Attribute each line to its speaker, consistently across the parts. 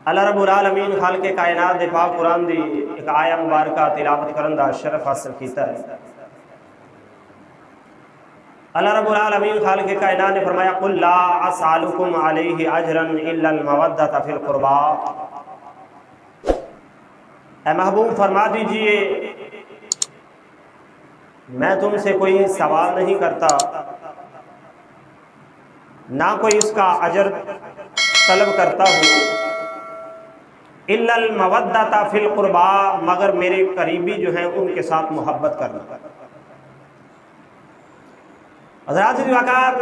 Speaker 1: اللہ رب العالمین خالق کائنات دے پاک قرآن دی ایک آیا مبارکہ تلاوت کرن دا شرف حاصل کیتا ہے۔ اللہ رب العالمین خالق کائنات نے فرمایا قل لا اسألکم علیہ اجرا الا المودۃ فی القربى، اے محبوب فرما دیجئے میں تم سے کوئی سوال نہیں کرتا، نہ کوئی اس کا اجر طلب کرتا ہوں، الا المودۃ فی القربى، مگر میرے قریبی جو ہیں ان کے ساتھ محبت کرنا۔ حضرات وقار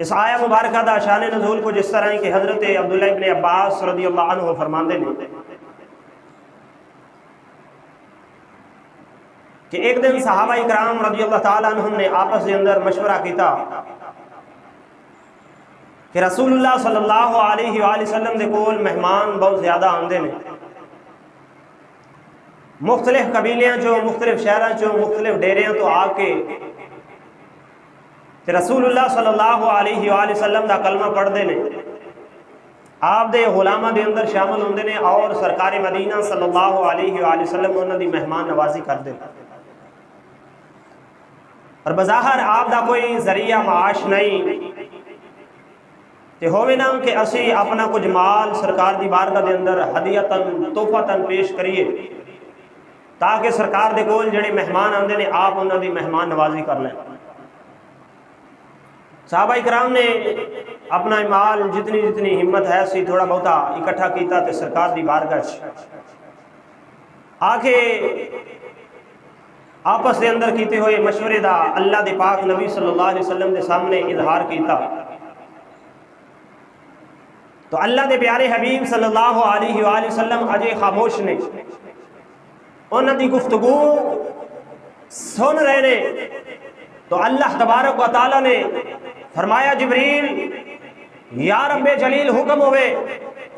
Speaker 1: اس آیہ مبارکہ دا شان نزول کو جس طرح کہ حضرت عبداللہ ابن عباس رضی اللہ عنہ فرماندے نے کہ ایک دن صحابہ اکرام رضی اللہ تعالیٰ عنہم نے آپس کے اندر مشورہ کیتا کہ رسول اللہ صلی اللہ علیہ وآلہ وسلم دے کول مہمان بہت زیادہ آندے نے، مختلف قبیلیاں چوں، مختلف شہراں چوں، مختلف ڈیریاں تو آ کے رسول اللہ صلی اللہ علیہ وآلہ وسلم دا کلمہ پڑھ دے نے، آپ دے غلامہ دے اندر شامل ہوندے نے اور سرکار مدینہ صلی اللہ علیہ وآلہ وسلم انہاں دی مہمان نوازی کر دے، اور بظاہر آپ دا کوئی ذریعہ معاش نہیں تے ہوئے نا کہ اسی اپنا کچھ مال سرکار دی بارگاہ دے اندر ہدیتاً تحفتاً پیش کریے تاکہ سرکار دے کول جڑے مہمان آندے نے آپ انہاں دی مہمان نوازی کر لیں۔ صحابہ اکرام نے اپنا مال جتنی ہمت ہے سی تھوڑا بہتا اکٹھا کیتا تے سرکار دی بارگاہ آکے آپس دے اندر کیتے ہوئے مشورے دا اللہ دے پاک نبی صلی اللہ علیہ وسلم دے سامنے اظہار کیتا، تو اللہ دے پیارے حبیب صلی اللہ علیہ وآلہ وسلم اجے خاموش نے، انہاں دی گفتگو سن رہے نے، تو اللہ تبارک و تعالیٰ نے فرمایا جبریل یا رب جلیل حکم ہوئے،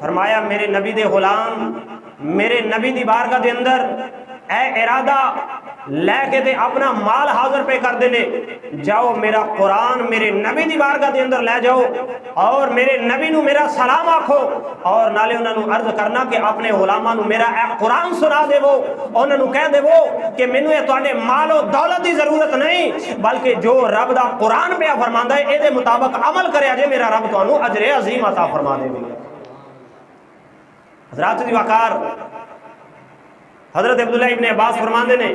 Speaker 1: فرمایا میرے نبی دے غلام میرے نبی دی بارگاہ دے اندر اے ارادہ لے کے دے اپنا مال حاضر پہ کر دینے، جاؤ میرا قرآن میرے نبی دی بارگاہ دے اندر لے جاؤ اور میرے نبی نو میرا سلام آکھو، اور نالے انہوں نے عرض کرنا کہ اپنے غلامہ نو میرا اے قرآن سنا دے وہ، انہوں نے کہہ دے وہ کہ مینوں یہ تواڈے مال و دولت دی ضرورت نہیں بلکہ جو رب دا قرآن پہ فرماندا ہے اے دے مطابق عمل کرے جے میرا رب تانوں اجر عظیم عطا فرما دے گا۔ حضرات دی وقار حضرت عبداللہ ابن عباس فرماندے نے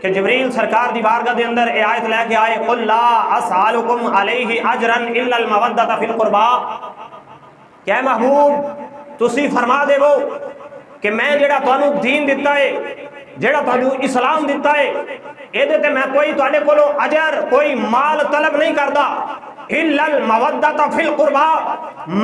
Speaker 1: کہ جبریل سرکار دی بارگاہ دے اندر اے آیت لے کے آئے قل لا اسألکم علیہ اجرا الا المودۃ فی القربى، کہ اے محبوب تسی فرما دے وہ کہ میں جڑا تانوں دین دیتا ہے، جڑا تانوں اسلام دیتا ہے، اے دے تے میں کوئی تواڈے کولوں اجر کوئی مال طلب نہیں کردا، الا المودۃ فی القربى،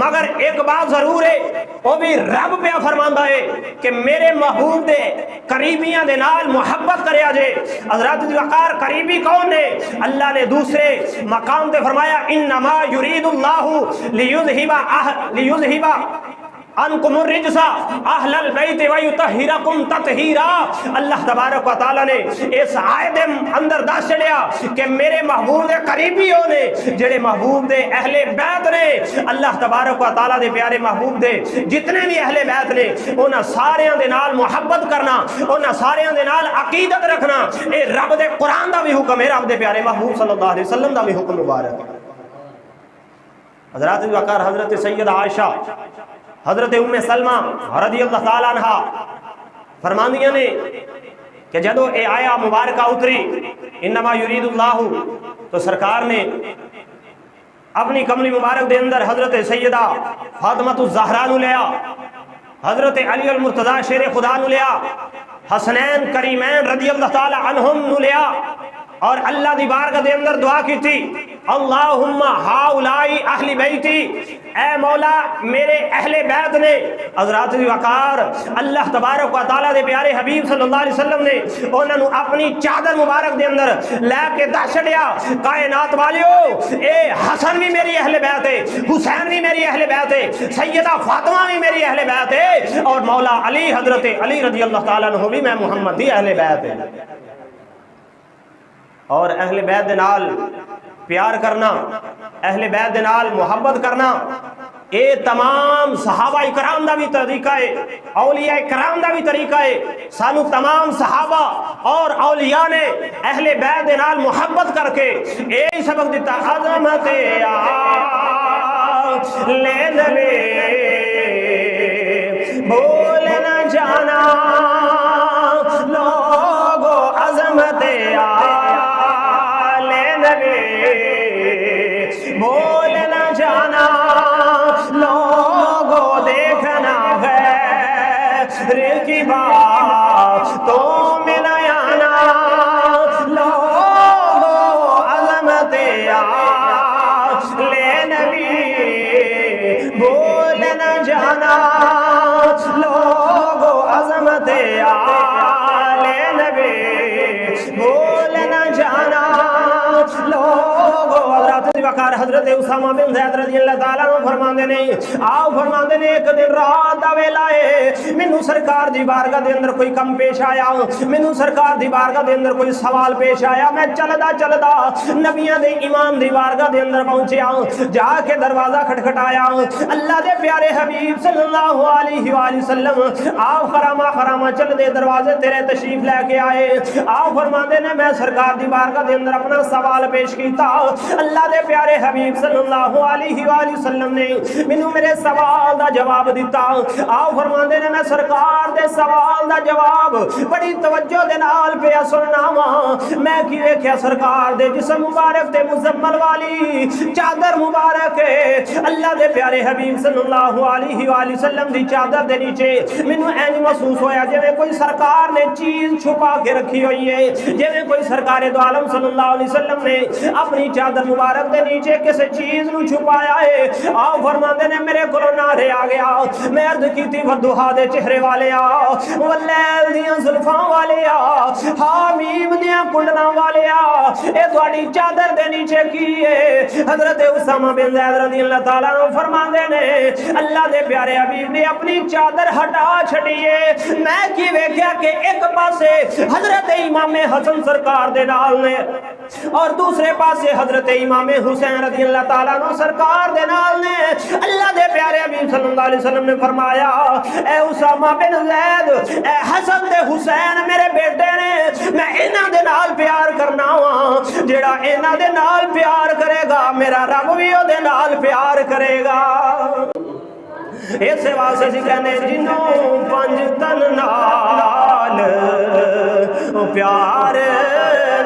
Speaker 1: مگر ایک بات ضرور ہے وہ بھی رب پہ فرماندا ہے کہ میرے محبوب دے قریبیاں دے نال محبت کریا جے۔ حضرات دی وقار قریبی کون ہے؟ اللہ نے دوسرے مقام تے فرمایا انما یرید اللہ لیذہب انکم الرجس اہل البیت ویطہرکم تطہیرا، اللہ تبارک و تعالیٰ نے اس آیت اندر دس چڑیا کہ میرے محبوب دے قریبی ہونے جڑے محبوب دے اہل بیت نے، اللہ تبارک و تعالیٰ دے پیارے محبوب دے جتنے بھی اہل بیت نے انہاں ساریاں دے نال محبت کرنا، انہاں ساریاں دے نال عقیدت رکھنا، اے رب دے قرآن دا بھی حکم ہے، رب دے پیارے محبوب صلی اللہ علیہ وسلم دا بھی حکم مبارک ہے۔ حضرات وقار حضرت سید عائشہ حضرت ام سلمہ رضی اللہ تعالیٰ عنہ فرماندیاں نے کہ جدو اے آیا مبارکہ اتری انما یرید اللہ، تو سرکار نے اپنی کملی مبارک دے اندر حضرت سیدہ فاطمہ الزہرا نو لیا، حضرت علی المرتضی شیر خدا نو لیا، حسنین کریمین رضی اللہ تعالیٰ عنہم نو لیا، اور اللہ دی بارگاہ دے اندر دعا کی تھی اللہم ہاؤلائی اہل بیتی، اے مولا میرے اہل بیت نے۔ حضرات دی وقار اللہ تبارک و تعالیٰ دے پیارے حبیب صلی اللہ علیہ وسلم نے انہوں نے اپنی چادر مبارک دے اندر لے کے دس چھڑیا، کائنات والیو اے حسن بھی میری اہل بیت ہے، حسین بھی میری اہل بیت ہے، سیدہ فاطمہ بھی میری اہل بیت ہے، اور مولا علی حضرت علی رضی اللہ تعالیٰ عنہ بھی میں محمد دی اہل بیت ہے۔ اور اہل بیت دے نال پیار کرنا، اہل بیت دے نال محبت کرنا، اے تمام صحابہ کرام دا بھی طریقہ ہے، اولیاء کرام دا بھی طریقہ ہے۔ سانو تمام صحابہ اور اولیاء نے اہل بیت دے نال محبت کر کے اے سبق دیتا، عظمت آل نبی بھول نہ جانا لوگو، عظمت آل نبی بھول نہ جانا لوگو، دیکھنا غیر کی باتوں میں نہ آنا لوگو، عظمت آل نبی بھول نہ جانا لوگو، عظمت آل نبی بھول نہ جانا لوگو۔ حضرت وقار حضرت اسامہ بن زید رضی اللہ تعالیٰ عنہ فرماندے نے، آؤ فرماندے نے، ایک دن رات دا ویلا ہے، مینوں سرکار دی بارگاہ دے اندر کوئی کم پیش آیا، مینوں سرکار دی بارگاہ دے اندر کوئی سوال پیش آیا، میں چلدا چلدا نبیاں دے امام دی بارگاہ دے اندر پہنچیا، جا کے دروازہ کھٹکھٹایا، اللہ دے پیارے حبیب صلی اللہ علیہ وآلہ وسلم آؤ خراما خراما چل دے دروازے تیرے تشریف لے کے آئے، آؤ فرماندے نے، میں سرکار دی بارگاہ دے اندر اپنا سوال پیش کیتا، اللہ دے پیارے حبیب صلی اللہ علیہ وآلہ وسلم نے مینوں میرے سوال دا جواب دیتا۔ آؤ فرماندے نے، میں سرکار دے سوال دا جواب بڑی توجہ دے نال پیا سننا وا، میں کی ویکھیا سرکار دے جسم مبارک تے مزمل والی چادر مبارک ہے، اللہ دے پیارے حبیب صلی اللہ علیہ وآلہ وسلم دی چادر دے نیچے مینوں اینج محسوس ہویا جویں کوئی سرکار نے چیز چھپا کے رکھی ہوئی ہے، جویں کوئی سرکار دو عالم صلی اللہ علیہ وسلم نے اپنی چادر مبارک دے نیچے کسی چیز نو چھپایا ہے۔ آؤ فرماندے نے، میرے کولوں نعرے آ گیا، میں عرض کیتی ودھا دے چہرے والے آ، واللیل دیاں زلفاں والے آ، حامیم دیاں کنڈلاں والے آ، اے تہاڈی چادر دے نیچے کی ہے؟ حضرت اسامہ بن زید رضی اللہ تعالیٰ عنہ فرماندے نے، اللہ دے پیارے حبیب نے اپنی چادر ہٹا چھڑیے، میں کی ویکھیا کہ ایک پاسے حضرت امام حسن سرکار دے نال نے اور دوسرے پاسے حضرت امام حسین رضی اللہ تعالیٰ عنہ سرکار دے نال نے۔ اللہ دے پیارے حبیب صلی اللہ علیہ وسلم نے فرمایا، اے اسامہ بن زید، اے حسن دے حسین میرے بیٹے نے، میں انہاں دے نال پیار کرنا وا، جڑا انہاں دے نال پیار کرے گا میرا رب بھی او دے نال پیار کرے گا۔ اس واسطے سی کہنے، جنوں پنج تن نال پیار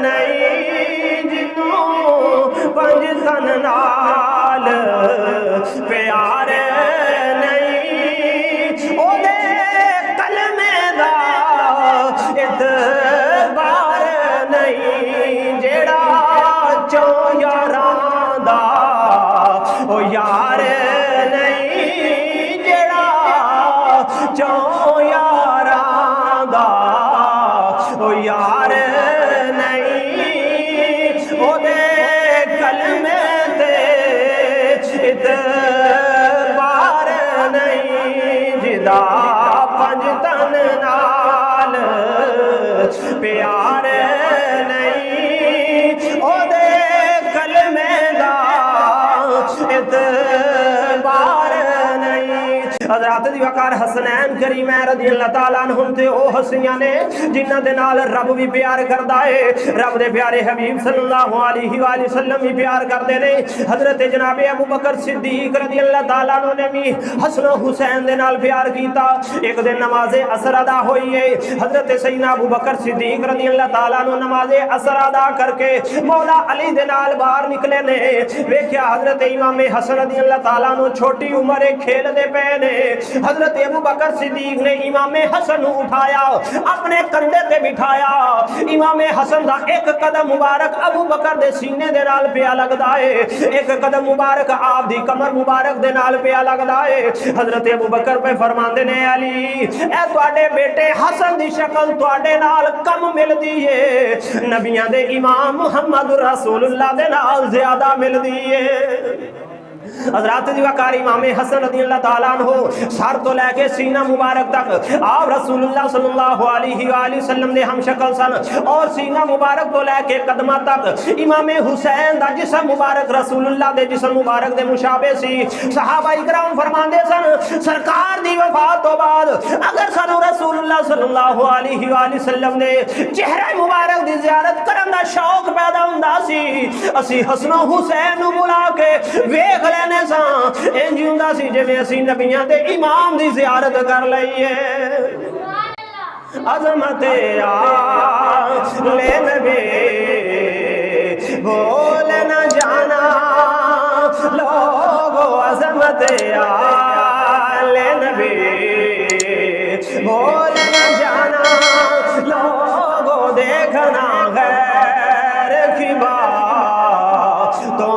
Speaker 1: نہیں، جنوں پنج تن نال پیار نہیں، او دے کلمے دا اعتبار نہیں، جیڑا چوں یاراں دا او یار نہیں، جیڑا چوں یاراں دا او یار نہیں، او دے کلمے تے اعتبار نہیں، جدا پنج تن نال پیار نہیں، او دے کلمے دا اعتبار نہیں۔ حضرات دی وقار حسنین کریمہ رضی اللہ تعالیٰ عنہم تے او حسنیاں نے جنہ دے نال رب بھی پیار کردا ہے، رب دے پیارے حبیب صلی اللہ علیہ وآلہ وسلم بھی پیار کردے نے۔ حضرت جناب ابو بکر صدیق رضی اللہ تعالیٰ عنہ نے بھی حسن و حسین دے نال پیار کیتا۔ ایک دن نماز عصر ادا ہوئی ہے، حضرت سیدنا ابو بکر صدیق رضی اللہ تعالیٰ عنہ نماز عصر ادا کر کے مولا علی دے نال باہر نکلے نے، ویکھیا حضرت امام حسن رضی اللہ تعالیٰ عنہ چھوٹی عمر کھیل دے پے نے۔ حضرت ابو بکر صدیق نے امام حسن اٹھایا، اپنے کندھے تے بٹھایا، امام حسن دا ایک قدم مبارک ابو بکر دے سینے دے نال پیا لگدا ہے، ایک قدم مبارک آپ دی کمر مبارک دے نال پیا لگدا ہے۔ حضرت ابو بکر پہ فرماندے نے، علی اے تواڈے بیٹے حسن دی شکل تواڈے نال کم ملدی ہے، نبیاں دے امام محمد رسول اللہ دے نال زیادہ ملدی ہے۔ حضرات دی وقار امام حسن رضی اللہ تعالیٰ عنہ سر تو لے کے سینہ مبارک تک آپ رسول اللہ صلی اللہ علیہ وآلہ وسلم نے ہم شکل سن، اور سینہ مبارک تو لے کے قدمہ تک امام حسین دا جسم مبارک رسول اللہ دے جسم مبارک دے مشابہ سی۔ صحابہ اکرام فرماندے سن سرکار دی وفات تو بعد اگر سانو رسول اللہ صلی اللہ علیہ وآلہ وسلم نے چہرہ مبارک دی زیارت کرن دا شوق پیدا ہوندا سی، اسی حسن و حسین نو بلا کے ویکھ لینے سا، انج ہوندا سی جویں اسی نبیاں دے امام دی زیارت کر لئیے۔ عظمت آل نبی بھول نہ جانا لوگو، عظمت آل نبی بھول نہ جانا لوگو، دیکھنا غیر کی بات تو